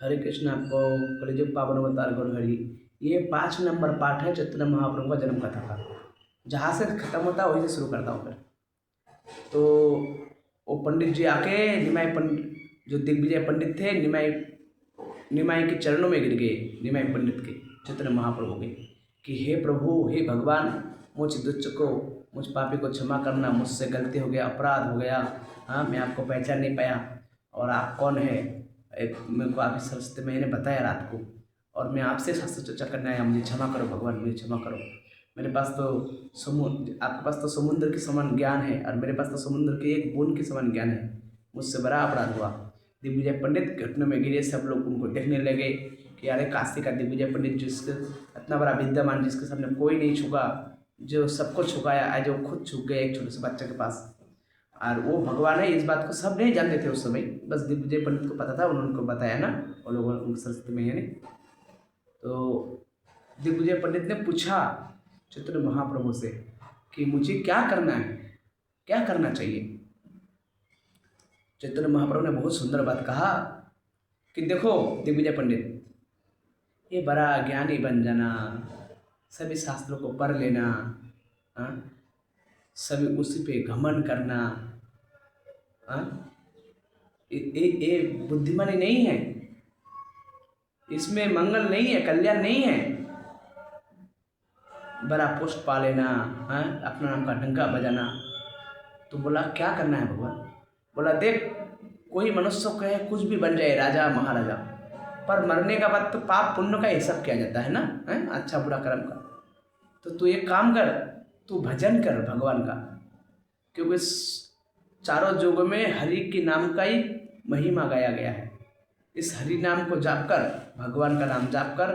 हरे कृष्ण। आपको कलिजुग पावन अवतार गौर हरि। ये 5 नंबर पाठ है चैतन्य महाप्रभु का जन्म कथा का। जहाँ से खत्म होता है वहीं से शुरू करता हूँ फिर। तो वो पंडित जी आके निमाई पंडित, जो दिग्विजय पंडित थे, निमाई निमाई के चरणों में गिर गए, निमाई पंडित के, चैतन्य महाप्रभु के, कि हे प्रभु, हे भगवान, मुझ दुष्ट को, मुझ पापी को क्षमा करना, मुझसे गलती हो गया, अपराध हो गया। हाँ, मैं आपको पहचान नहीं पाया और आप कौन है। मेरे को आप इस रास्ते में मैंने बताया रात को, और मैं आपसे शास्त्र चर्चा करने आया, मुझे क्षमा करो भगवान, मुझे क्षमा करो। मेरे पास तो समुद्र, आपके पास तो समुद्र के समान ज्ञान है और मेरे पास तो समुद्र के एक बूंद के समान ज्ञान है। मुझसे बड़ा अपराध हुआ। दिग्विजय पंडित घुटने में गिरे, सब लोग उनको देखने लगे कि अरे काशी का दिग्विजय पंडित, जिसके इतना बड़ा विद्यमान, जिसके सामने कोई नहीं झुका, जो सबको झुकाया, आज वो खुद झुक गए एक छोटे से बच्चे के पास। और वो भगवान है, इस बात को सब नहीं जानते थे उस समय, बस दिग्विजय पंडित को पता था, उन्होंने उनको बताया ना, वो लोगों ने सरस्वती मैया ने। तो दिग्विजय पंडित ने पूछा चैतन्य महाप्रभु से कि मुझे क्या करना है, क्या करना चाहिए। चैतन्य महाप्रभु ने बहुत सुंदर बात कहा कि देखो दिग्विजय पंडित, ये बड़ा ज्ञानी बन जाना, सभी शास्त्रों को पढ़ लेना, हाँ, सभी उसी पे घमंड करना, हाँ, ये बुद्धिमानी नहीं है, इसमें मंगल नहीं है, कल्याण नहीं है। बड़ा पोस्ट पा लेना, हाँ, अपना नाम का डंका बजाना। तो बोला क्या करना है भगवान। बोला देख, कोई मनुष्य को कहे कुछ भी बन जाए, राजा महाराजा, पर मरने का बाद तो पाप पुण्य का हिसाब किया जाता है ना, है अच्छा बुरा कर्म का। तो तू एक काम कर, तू भजन कर भगवान का, क्योंकि चारों युगों में हरि के नाम का ही महिमा गाया गया है। इस हरि नाम को जाप कर, भगवान का नाम जाप कर,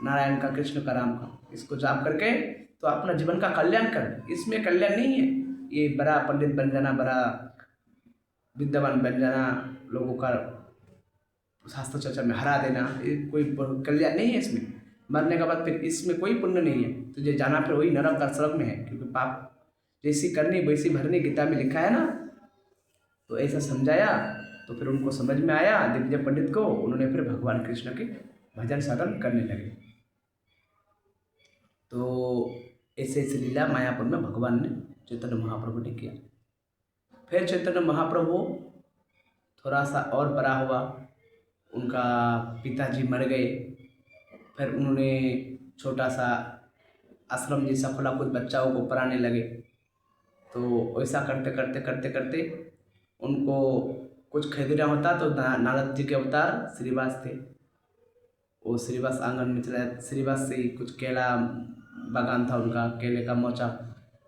नारायण का, कृष्ण का, राम का, इसको जाप करके तो अपना जीवन का कल्याण कर। इसमें कल्याण नहीं है ये बड़ा पंडित बन जाना, बड़ा विद्वान बन जाना, लोगों का शास्त्र चर्चा में हरा देना, ये कोई कल्याण नहीं है इसमें। मरने के बाद फिर इसमें कोई पुण्य नहीं है, तुझे जाना फिर वही नरक और स्वर्ग में है, क्योंकि पाप जैसी करनी वैसी भरनी, गीता में लिखा है ना। तो ऐसा समझाया, तो फिर उनको समझ में आया दिग्विजय पंडित को, उन्होंने फिर भगवान कृष्ण के भजन साधन करने लगे। तो ऐसे ऐसे लीला मायापुर में भगवान ने, चैतन्य महाप्रभु ने किया। फिर चैतन्य महाप्रभु थोड़ा सा और बड़ा हुआ, उनका पिताजी मर गए, फिर उन्होंने छोटा सा आश्रम जैसा खुला, कुछ बच्चाओं को पढ़ाने लगे। तो ऐसा करते करते करते करते उनको कुछ खरीदना होता, तो नारद जी के अवतार श्रीवास थे, वो श्रीवास आंगन में चला, श्रीवास से ही कुछ केला बागान था उनका, केले का मोचा,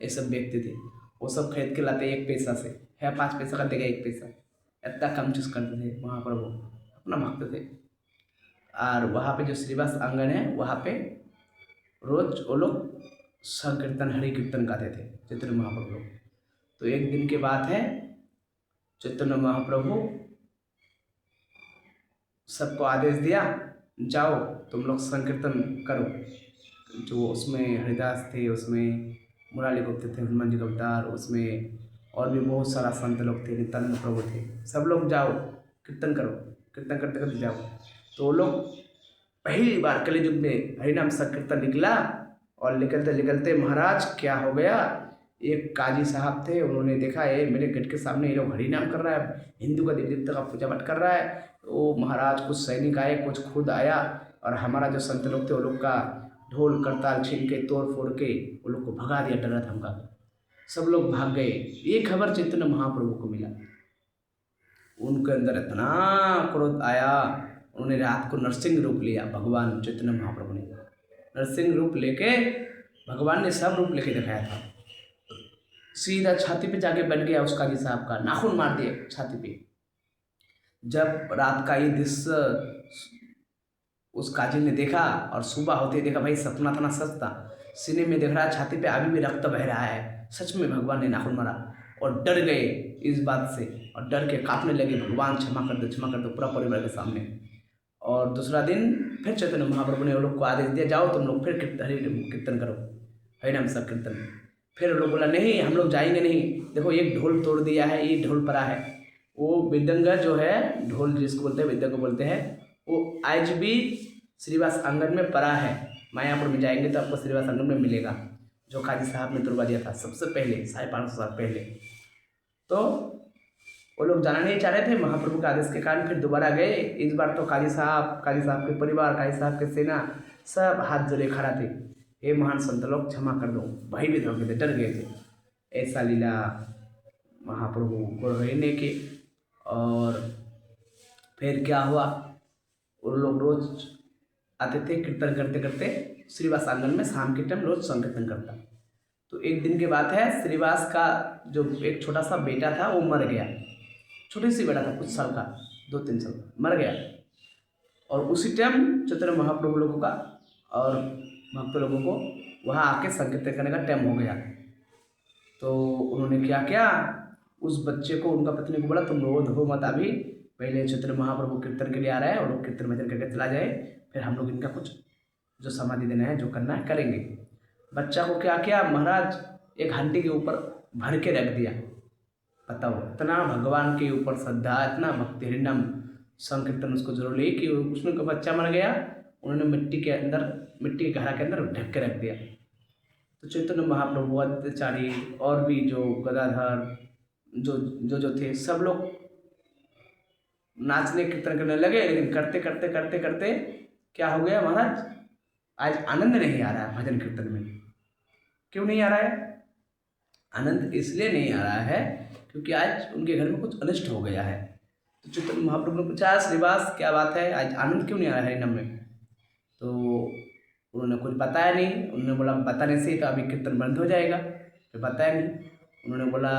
ये सब बेचते थे। वो सब खरीद के लाते 1 पैसा से, है 5 पैसा का देगा 1 पैसा, इतना कम चूज करते थे वहाँ पर, वो अपना भक्त थे। और वहाँ पे जो श्रीवास आंगन है, वहाँ पे रोज वो लोग संकीर्तन, हरि कीर्तन गाते थे चैतन्य महाप्रभु लोग। तो एक दिन की बात है, चैतन्य महाप्रभु सबको आदेश दिया, जाओ तुम लोग संकीर्तन करो। जो उसमें हरिदास थे, उसमें मुरारी गुप्त थे, हनुमान जी का अवतार, उसमें और भी बहुत सारा संत लोग थे, नित्यानंद प्रभु थे, सब लोग जाओ कीर्तन करो, कीर्तन करते करते जाओ। तो वो लोग पहली बार कलियुग में हरिनाम संकीर्तन निकला, और निकलते निकलते महाराज क्या हो गया, एक काजी साहब थे, उन्होंने देखा ये मेरे गेट के सामने ये लोग हरिनाम कर रहा है, हिंदू का देवी देवता का पूजा पाठ कर रहा है। तो महाराज कुछ सैनिक आए, कुछ खुद आया, और हमारा जो संत लोग थे वो लोग का ढोल करताल छीन के, तोड़ फोड़ के वो लोग को भगा दिया, डरा धमका के सब लोग भाग गए। ये खबर चैतन्य महाप्रभु को मिला, उनके अंदर इतना क्रोध आया, उन्होंने रात को नरसिंह रूप लिया। भगवान चैतन्य महाप्रभु ने नरसिंह रूप लेके, भगवान ने सब रूप लेके दिखाया था, सीधा छाती पे जाके बैठ गया उस काजी साहब का, नाखून मार दिए छाती पे। जब रात का ये दृश्य उस काजी ने देखा, और सुबह होते देखा, भाई सपना था ना सच था, सीने में देख रहा है छाती पे अभी भी रक्त बह रहा है, सच में भगवान ने नाखून मारा। और डर गए इस बात से, और डर के कांपने लगे, भगवान क्षमा कर दो, क्षमा कर दो, पूरा परिवार के सामने। और दूसरा दिन फिर चैतन्य महाप्रभु ने वो लोग को आदेश दिया, जाओ तुम लोग फिर हरि कीर्तन करो, हरिनाम संकीर्तन। फिर लोग बोला नहीं, हम लोग जाएंगे नहीं, देखो एक ढोल तोड़ दिया है, ये ढोल पड़ा है। वो मृदंग जो है, ढोल जिसको बोलते हैं, मृदंग बोलते हैं, वो आज भी श्रीवास आंगन में पड़ा है। मायापुर में जाएंगे तो आपको श्रीवास आंगन में मिलेगा, जो काजी साहब ने तुड़वा दिया था सबसे पहले 550 साल पहले। तो वो लोग जाना नहीं चाह रहे थे, महाप्रभु के आदेश के कारण फिर दोबारा गए। इस बार तो काजी साहब के परिवार, काजी साहब के सेना सब हाथ जोड़े खड़ा थे, हे महान संत लोग क्षमा कर दो, भयभीत हो गए थे, डर गए थे। ऐसा लीला महाप्रभु को रहने के। और फिर क्या हुआ, वो लोग रोज आते थे कीर्तन करते करते श्रीवास आंगन में, शाम के टाइम रोज संकीर्तन करता। तो एक दिन की बात है, श्रीवास का जो एक छोटा सा बेटा था वो मर गया, छोटी सी बेटा था, कुछ साल का, 2-3 साल का, मर गया। और उसी टाइम चैतन्य महाप्रभु लोगों का और भक्त लोगों को वहाँ आके संकीर्तन करने का टाइम हो गया। तो उन्होंने क्या किया, उस बच्चे को, उनका पत्नी को बोला तुम रो धो मत, अभी पहले चैतन्य महाप्रभु कीर्तन के लिए आ रहा है, और लोग कीर्तन भजन करके चला जाए, फिर हम लोग इनका कुछ जो समाधि देना है, जो करना है करेंगे। बच्चा को क्या किया, महाराज एक घंटे के ऊपर भर के रख दिया। बताओ, इतना भगवान के ऊपर श्रद्धा, इतना भक्ति, हरिनाम संकीर्तन उसको जरूर ले कि उसमें का बच्चा मर गया, उन्होंने मिट्टी के घड़ा के अंदर ढक के रख दिया। तो चैतन्य महाप्रभु, अत्याचारी और भी जो गदाधर जो थे, सब लोग नाचने कीर्तन करने लगे। लेकिन करते करते करते करते क्या हो गया महाराज, आज आनंद नहीं आ रहा है भजन कीर्तन में। क्यों नहीं आ रहा है आनंद? इसलिए नहीं आ रहा है क्योंकि आज उनके घर में कुछ अनिष्ट हो गया है। तो चैतन्य महाप्रभु ने पूछा, श्रीवास क्या बात है, आज आनंद क्यों नहीं आ रहा है हरिनाम में? तो उन्होंने कुछ बताया नहीं। उन्होंने बोला बताने से तो अभी कीर्तन बंद हो जाएगा, फिर बताया नहीं। उन्होंने बोला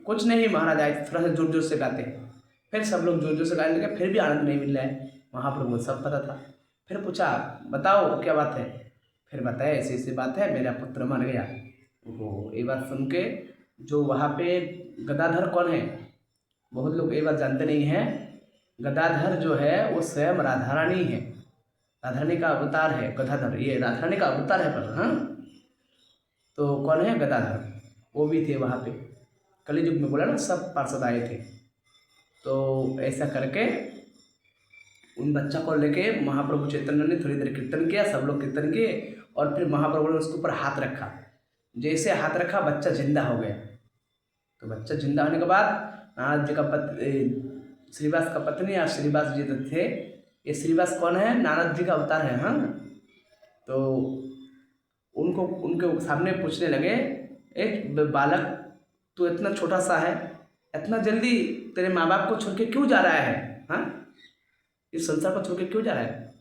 कुछ नहीं महाराज, आज थोड़ा सा जोर जोर से गाते हैं। फिर सब लोग जोर जोर से गाने लगे, फिर भी आनंद नहीं मिल रहा है। महाप्रभु को सब पता था। फिर पूछा बताओ क्या बात है? फिर बताया ऐसी ऐसी बात है, मेरा पुत्र मर गया। वो ये बात सुन के, जो वहाँ पे गदाधर कौन है, बहुत लोग ये बात जानते नहीं हैं। गदाधर जो है वो स्वयं राधा रानी है, राधा रानी का अवतार है गदाधर, ये राधा रानी का अवतार है पर। हाँ, तो कौन है गदाधर, वो भी थे वहाँ पे। कलियुग में बोला ना, सब पार्षद आए थे। तो ऐसा करके उन बच्चा को लेके महाप्रभु चैतन्य ने थोड़ी देर कीर्तन किया, सब लोग कीर्तन किए, और फिर महाप्रभु ने उसके ऊपर हाथ रखा। जैसे हाथ रखा, बच्चा जिंदा हो गया। तो बच्चा जिंदा होने के बाद नारद जी का श्रीवास का पत्नी और श्रीवास जी थे। ये श्रीवास कौन है? नारद जी का अवतार है। हाँ, तो उनके सामने पूछने लगे, एक बालक तू इतना छोटा सा है, इतना जल्दी तेरे माँ बाप को छोड़ के क्यों जा रहा है? हाँ, इस संसार को छोड़ के क्यों जा रहा है?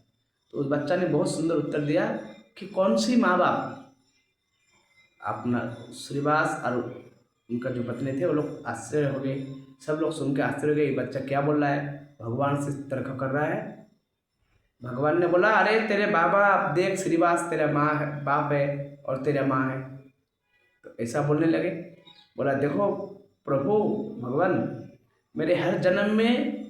तो उस बच्चा ने बहुत सुंदर उत्तर दिया कि कौन सी माँ बाप? अपना श्रीवास और उनका जो पत्नी थे वो लोग आश्चर्य हो गए। सब लोग सुन के आश्चर्य हो गए, ये बच्चा क्या बोल रहा है, भगवान से तर्क कर रहा है। भगवान ने बोला, अरे तेरे बाबा देख, श्रीवास तेरा माँ है, बाप है, और तेरा माँ है। तो ऐसा बोलने लगे। बोला देखो प्रभु भगवान, मेरे हर जन्म में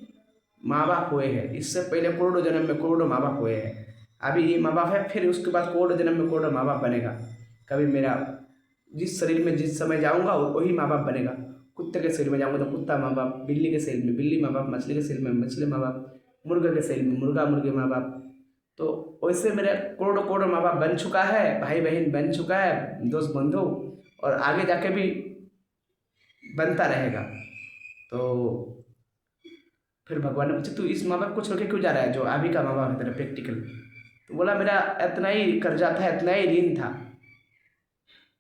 माँ बाप हुए हैं, इससे पहले करोड़ों जन्म में करोड़ों माँ बाप हुए हैं। अभी ये माँ बाप है, फिर उसके बाद करोड़ों जन्म में करोड़ों माँ बाप बनेगा। कभी मेरा जिस शरीर में जिस समय जाऊँगा वही माँ बाप बनेगा। कुत्ते के शरीर में जाऊँगा तो कुत्ता माँ बाप, बिल्ली के शरीर में बिल्ली माँ बाप, मछली के शरीर में मछली माँ बाप, मुर्गा के शरीर में मुर्गा मुर्गे माँ बाप। तो वैसे मेरे करोड़ों करोड़ों माँ बाप बन चुका है, भाई बहन बन चुका है, दोस्त बंधु, और आगे जाके भी बनता रहेगा। तो फिर भगवान ने पूछा, तू इस माँ बाप को छोड़ के क्यों जा रहा है जो अभी का माँ बाप है तेरा प्रैक्टिकल? तो बोला मेरा इतना ही कर्जा था, इतना ही ऋण था।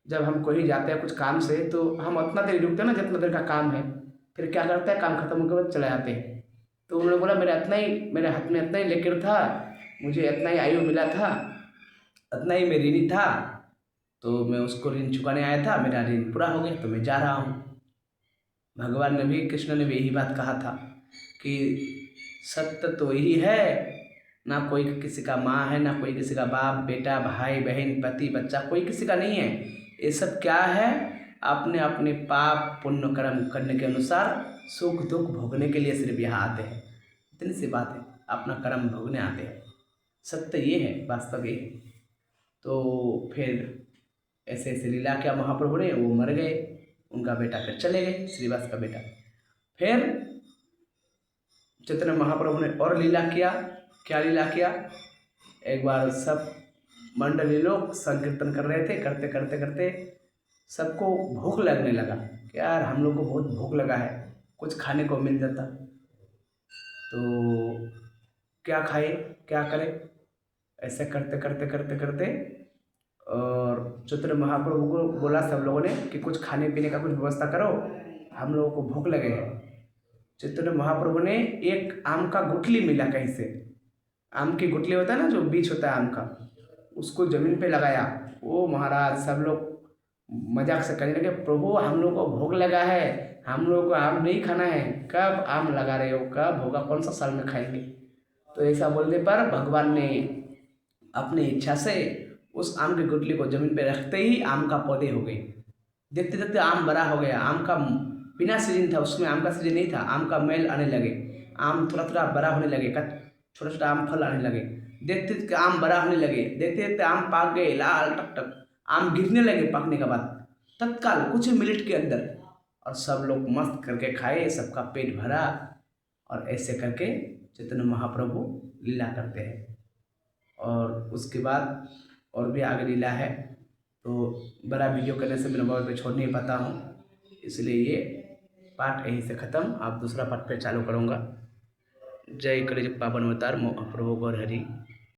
जब हम कहीं जाते हैं कुछ काम से तो हम उतना देर रुकते हैं ना जितना देर का काम है, फिर क्या करते हैं काम खत्म होने के बाद चले जाते हैं। तो उन्होंने बोला मेरा इतना ही, मेरे हाथ में इतना ही लेकर था, मुझे इतना ही आयु मिला था, इतना ही मैं ऋणी था, तो मैं उसको ऋण चुकाने आया था, मेरा ऋण पूरा हो गया तो मैं जा रहा हूँ। भगवान ने भी, कृष्ण ने भी यही बात कहा था कि सत्य तो यही है, ना कोई किसी का माँ है, ना कोई किसी का बाप बेटा भाई बहन पति बच्चा, कोई किसी का नहीं है। ये सब क्या है? अपने अपने पाप पुण्य कर्म करने के अनुसार सुख दुख भोगने के लिए सिर्फ यहाँ आते हैं। इतनी सी बात है, अपना कर्म भोगने आते हैं। सत्य ये है, वास्तव ये है। तो फिर ऐसे ऐसे लीला किया महाप्रभु ने, वो मर गए, उनका बेटा फिर चले गए, श्रीवास का बेटा। फिर चैतन्य महाप्रभु ने और लीला किया। क्या लीला किया। एक बार सब मंडली लोग संकीर्तन कर रहे थे, करते करते करते सबको भूख लगने लगा कि यार हम लोग को बहुत भूख लगा है, कुछ खाने को मिल जाता तो क्या खाए, क्या करें। ऐसे करते करते करते करते और चैतन्य महाप्रभु को बोला सब लोगों ने कि कुछ खाने पीने का कुछ व्यवस्था करो, हम लोगों को भूख लगे है। चैतन्य महाप्रभु ने एक आम का गुठली मिला कहीं से, आम की गुठली होता है ना जो बीज होता है आम का, उसको जमीन पे लगाया। वो महाराज सब लोग मजाक से कहने लगे, प्रभु हम लोग को भूख लगा है, हम लोग को आम नहीं खाना है, कब आम लगा रहे हो, कब होगा, कौन सा साल में खाएंगे। तो ऐसा बोलने पर भगवान ने अपनी इच्छा से उस आम की गुठली को जमीन पे रखते ही आम का पौधे हो गए। देखते देखते आम बड़ा हो गया। आम का बिना सीजन था, उसमें आम का सीजन नहीं था, आम का मेल आने लगे, आम थोड़ा थोड़ा बड़ा होने लगे, छोटा छोटा आम फल आने लगे। देखते देखते आम बड़ा होने लगे, देखते देखते आम पाक गए, लाल टक टक आम गिरने लगे पकने के बाद तत्काल कुछ ही मिनट के अंदर। और सब लोग मस्त करके खाए, सबका पेट भरा। और ऐसे करके चैतन्य महाप्रभु लीला करते हैं। और उसके बाद और भी आगे लीला है, तो बड़ा वीडियो करने से मेरे मोबाइल पे छोड़ नहीं पाता हूँ, इसलिए ये पार्ट यहीं से ख़त्म। आप दूसरा पार्ट पे चालू करूँगा। जय कलियुग पावन अवतार प्रभु गौर हरि।